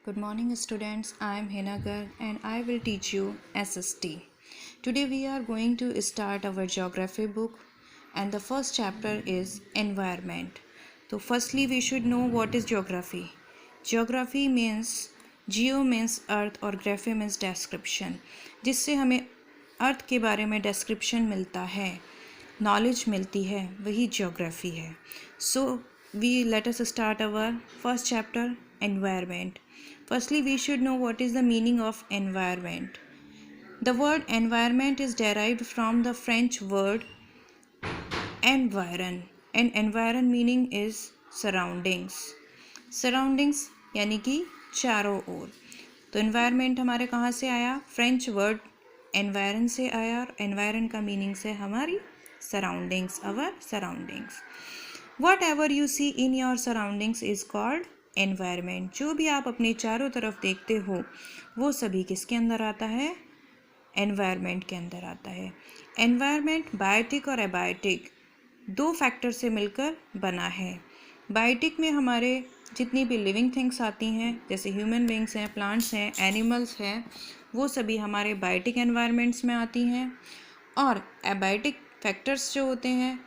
Good morning students, I am Hinagar and I will teach you SST. Today we are going to start our geography book and the first chapter is environment. So firstly we should know what is geography. Geography means geo means earth और graphy means description, जिससे हमें अर्थ के बारे में description मिलता है, knowledge मिलती है, वही geography है. So let us start our first chapter, environment. Firstly, we should know what is the meaning of environment. The word environment is derived from the French word environ, and environ meaning is surroundings. Surroundings यानी कि चारों ओर. तो environment हमारे कहाँ से आया? French word environ से आया और environ का मीनिंग से हमारी surroundings, our surroundings. Whatever you see in your surroundings is called environment. जो भी आप अपने चारों तरफ देखते हो वो सभी किसके अंदर आता है? environment के अंदर आता है. environment बायोटिक और एबायोटिक दो फैक्टर से मिलकर बना है. बायोटिक में हमारे जितनी भी लिविंग थिंग्स आती हैं, जैसे ह्यूमन बींग्स हैं, प्लांट्स हैं, एनिमल्स हैं, वो सभी हमारे बायोटिक एनवायरनमेंट्स में आती हैं. और एबायोटिक फैक्टर्स जो होते हैं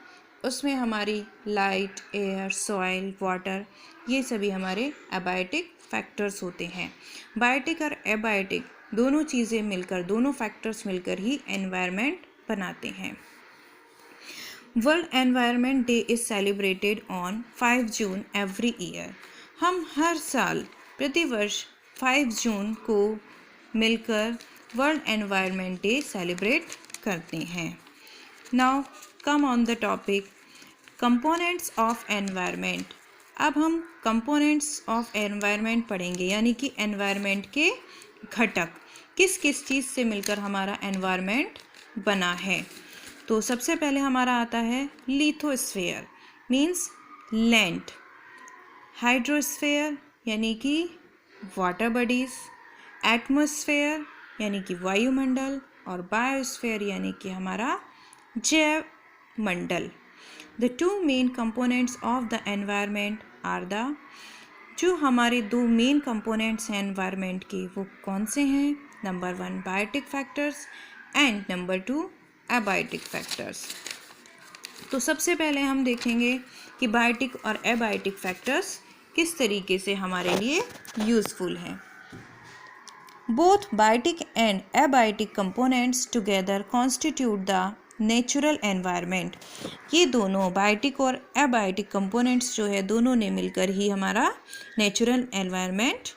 उसमें हमारी लाइट, एयर, सॉइल, वाटर, ये सभी हमारे एबायोटिक फैक्टर्स होते हैं. बायोटिक और एबायोटिक दोनों चीज़ें मिलकर, दोनों फैक्टर्स मिलकर ही एनवायरनमेंट बनाते हैं. World environment day is celebrated on 5 June every year. हम हर साल प्रतिवर्ष 5 जून को मिलकर वर्ल्ड एनवायरनमेंट डे सेलिब्रेट करते हैं. Now come on the topic components of environment. अब हम कंपोनेंट्स ऑफ एनवायरनमेंट पढ़ेंगे, यानी कि एनवायरनमेंट के घटक किस किस चीज़ से मिलकर हमारा एनवायरनमेंट बना है. तो सबसे पहले हमारा आता है लिथोस्फेयर मीन्स लैंड, हाइड्रोस्फेयर यानी कि वाटर बॉडीज, एटमॉस्फेयर यानी कि वायुमंडल और बायोस्फेयर यानी कि हमारा जैव मंडल. The two main components of the environment are the, जो हमारे दो मेन कंपोनेंट्स हैं एनवायरनमेंट के वो कौन से हैं? Number 1 biotic factors and number 2 abiotic factors. तो सबसे पहले हम देखेंगे कि बायोटिक और एबायोटिक फैक्टर्स किस तरीके से हमारे लिए यूज़फुल हैं. Both biotic and abiotic components together constitute the natural environment. ये दोनों बायोटिक और एबायोटिक कंपोनेंट्स जो है दोनों ने मिलकर ही हमारा नेचुरल एनवायरनमेंट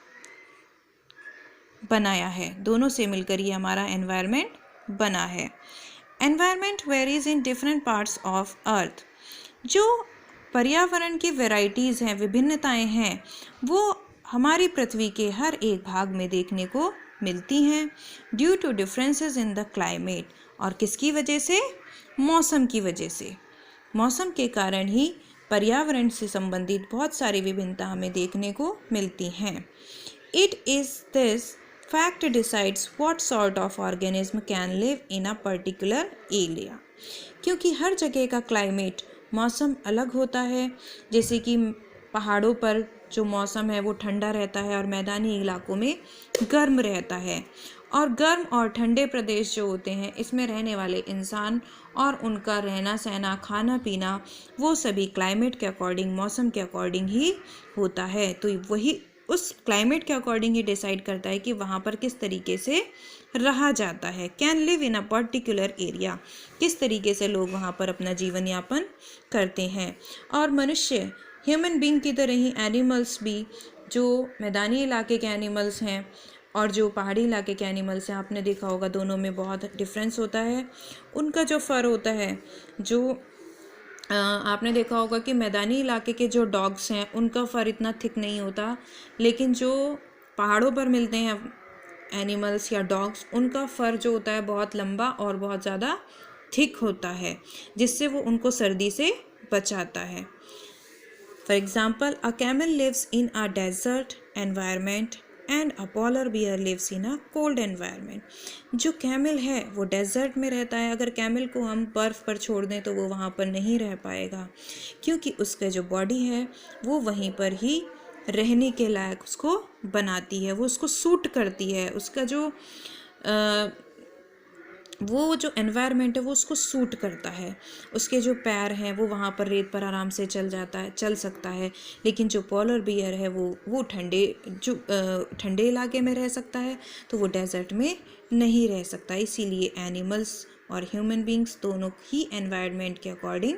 बनाया है. दोनों से मिलकर ही हमारा एनवायरनमेंट बना है. Environment varies in different parts of earth. जो पर्यावरण की वेराइटीज़ हैं, विभिन्नताएं हैं, वो हमारी पृथ्वी के हर एक भाग में देखने को मिलती हैं. Due to differences in the climate. और किसकी वजह से? मौसम की वजह से. मौसम के कारण ही पर्यावरण से संबंधित बहुत सारी विभिन्नता हमें देखने को मिलती हैं. It is this fact decides what sort of organism can live in a particular area. क्योंकि हर जगह का क्लाइमेट, मौसम अलग होता है. जैसे कि पहाड़ों पर जो मौसम है वो ठंडा रहता है और मैदानी इलाकों में गर्म रहता है. और गर्म और ठंडे प्रदेश जो होते हैं इसमें रहने वाले इंसान और उनका रहना सहना, खाना पीना, वो सभी क्लाइमेट के अकॉर्डिंग, मौसम के अकॉर्डिंग ही होता है. तो वही उस क्लाइमेट के अकॉर्डिंग ही डिसाइड करता है कि वहाँ पर किस तरीके से रहा जाता है. Can live in a particular area, किस तरीके से लोग वहाँ पर अपना जीवन यापन करते हैं. और मनुष्य, ह्यूमन बीइंग की तरह ही एनिमल्स भी, जो मैदानी इलाके के एनिमल्स हैं और जो पहाड़ी इलाके के एनिमल्स हैं, आपने देखा होगा दोनों में बहुत डिफरेंस होता है. उनका जो फर होता है, जो आपने देखा होगा कि मैदानी इलाके के जो डॉग्स हैं उनका फर इतना थिक नहीं होता, लेकिन जो पहाड़ों पर मिलते हैं एनिमल्स या डॉग्स, उनका फर जो होता है बहुत लंबा और बहुत ज़्यादा थिक होता है, जिससे वो उनको सर्दी से बचाता है. For example, a camel lives in a desert environment and a polar bear lives in a cold environment. जो कैमल है वो डेजर्ट में रहता है. अगर कैमल को हम बर्फ़ पर छोड़ दें तो वो वहाँ पर नहीं रह पाएगा, क्योंकि उसका जो बॉडी है वो वहीं पर ही रहने के लायक उसको बनाती है, वो उसको सूट करती है, उसका जो वो जो एनवायरनमेंट है वो उसको सूट करता है। उसके जो पैर हैं वो वहाँ पर रेत पर आराम से चल सकता है, लेकिन जो पोलर बियर है वो ठंडे इलाके में रह सकता है, तो वो डेजर्ट में नहीं रह सकता। इसीलिए एनिमल्स और ह्यूमन बींग्स दोनों ही एनवायरनमेंट के अकॉर्डिंग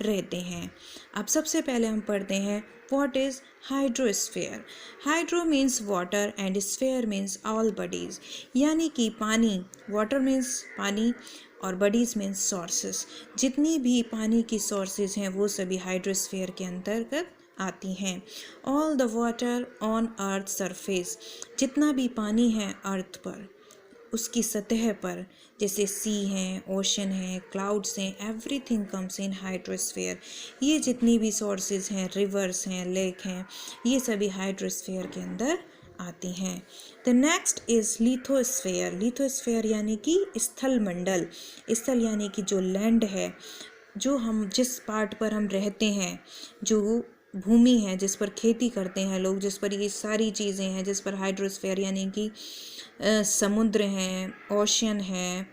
रहते हैं। अब सबसे पहले हम पढ़ते हैं what is hydrosphere. Hydro means water and sphere means all bodies, यानी कि पानी, वाटर मीन्स पानी और बॉडीज मीन्स सोर्सेस। जितनी भी पानी की सोर्सेज हैं वो सभी हाइड्रोस्फीयर के अंतर्गत आती हैं। All the water on earth surface, जितना भी पानी है अर्थ पर, उसकी सतह पर, जैसे सी हैं, ओशन हैं, क्लाउड्स हैं, एवरीथिंग कम्स इन हाइड्रोस्फीयर। ये जितनी भी सोर्सेज हैं, रिवर्स हैं, लेक हैं, ये सभी हाइड्रोस्फीयर के अंदर आती हैं। The next is lithosphere. Lithosphere यानी कि स्थल मंडल। स्थल यानी कि जो लैंड है, जो हम जिस पार्ट पर हम रहते हैं, जो भूमि है जिस पर खेती करते हैं लोग, जिस पर ये सारी चीज़ें हैं, जिस पर हाइड्रोस्फीयर यानी कि समुद्र हैं, ओशन है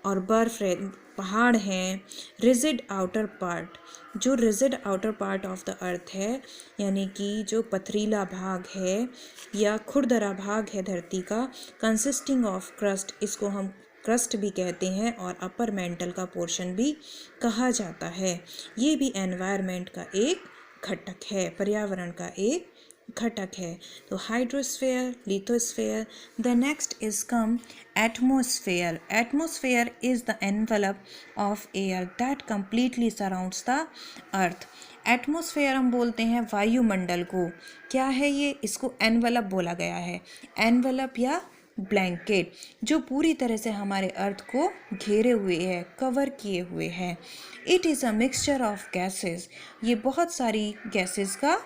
और बर्फ है, पहाड़ हैं। रिजिड आउटर पार्ट, जो rigid outer part of the अर्थ है, यानी कि जो पथरीला भाग है या खुरदरा भाग है धरती का, कंसिस्टिंग ऑफ क्रस्ट, इसको हम क्रस्ट भी कहते हैं और अपर मेंटल का पोर्शन भी कहा जाता है। ये भी एनवायरनमेंट का एक घटक है, पर्यावरण का एक घटक है। तो hydrosphere, lithosphere. The next is come atmosphere. Atmosphere is the envelope of air that completely surrounds the earth. Atmosphere हम बोलते हैं वायुमंडल को। क्या है ये? इसको एनवलप बोला गया है। एनवलप या ब्लैंकेट, जो पूरी तरह से हमारे अर्थ को घेरे हुए है, कवर किए हुए है। It is a mixture of gases, ये बहुत सारी गैसेस का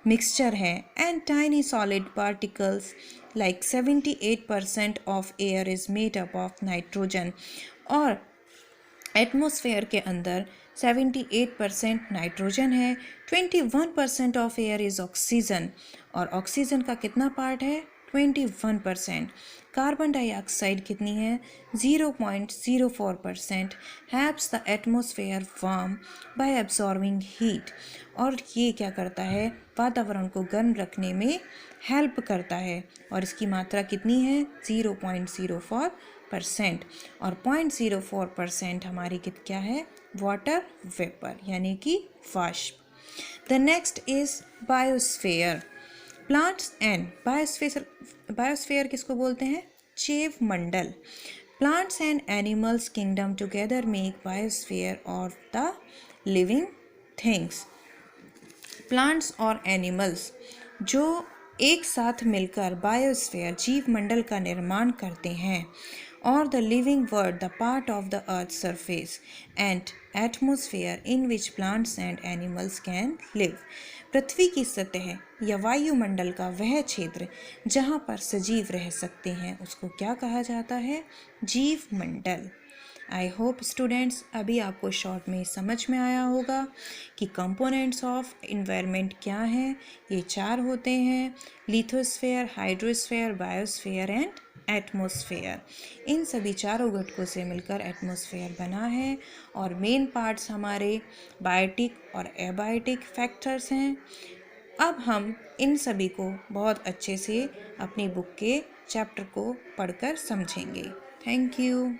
मिक्सचर है। And tiny solid particles like 78% of air is made up of nitrogen. और एटमॉस्फेयर के अंदर 78% नाइट्रोजन है, 21% ऑफ एयर इज़ ऑक्सीजन। और ऑक्सीजन का कितना पार्ट है? 21%। कार्बन डाइऑक्साइड कितनी है? 0.04%। HEPS the atmosphere warm bye absorbing heat. और ये क्या करता है? वातावरण को गर्म रखने में हेल्प करता है। और इसकी मात्रा कितनी है? 0.04%। और 0.04% हमारी क्या है? वाटर वेपर, यानी कि वाष्प। The next is biosphere. Plants and biosphere किसको बोलते हैं? जैव मंडल। Plants and animals kingdom together make biosphere of the living things. Plants और एनिमल्स जो एक साथ मिलकर बायोस्फीयर, जीव मंडल का निर्माण करते हैं। और the living world, the part of the earth surface and atmosphere in which plants and animals can live. पृथ्वी की सतह या वायुमंडल का वह क्षेत्र जहाँ पर सजीव रह सकते हैं, उसको क्या कहा जाता है? जीव मंडल। आई होप स्टूडेंट्स अभी आपको शॉर्ट में समझ में आया होगा कि कंपोनेंट्स ऑफ इन्वायरमेंट क्या हैं। ये 4 होते हैं: lithosphere, hydrosphere, biosphere and atmosphere. इन सभी चारों घटकों से मिलकर एटमॉस्फेयर बना है। और मेन पार्ट्स हमारे बायोटिक और एबायोटिक फैक्टर्स हैं। अब हम इन सभी को बहुत अच्छे से अपनी बुक के चैप्टर को पढ़कर समझेंगे। Thank you.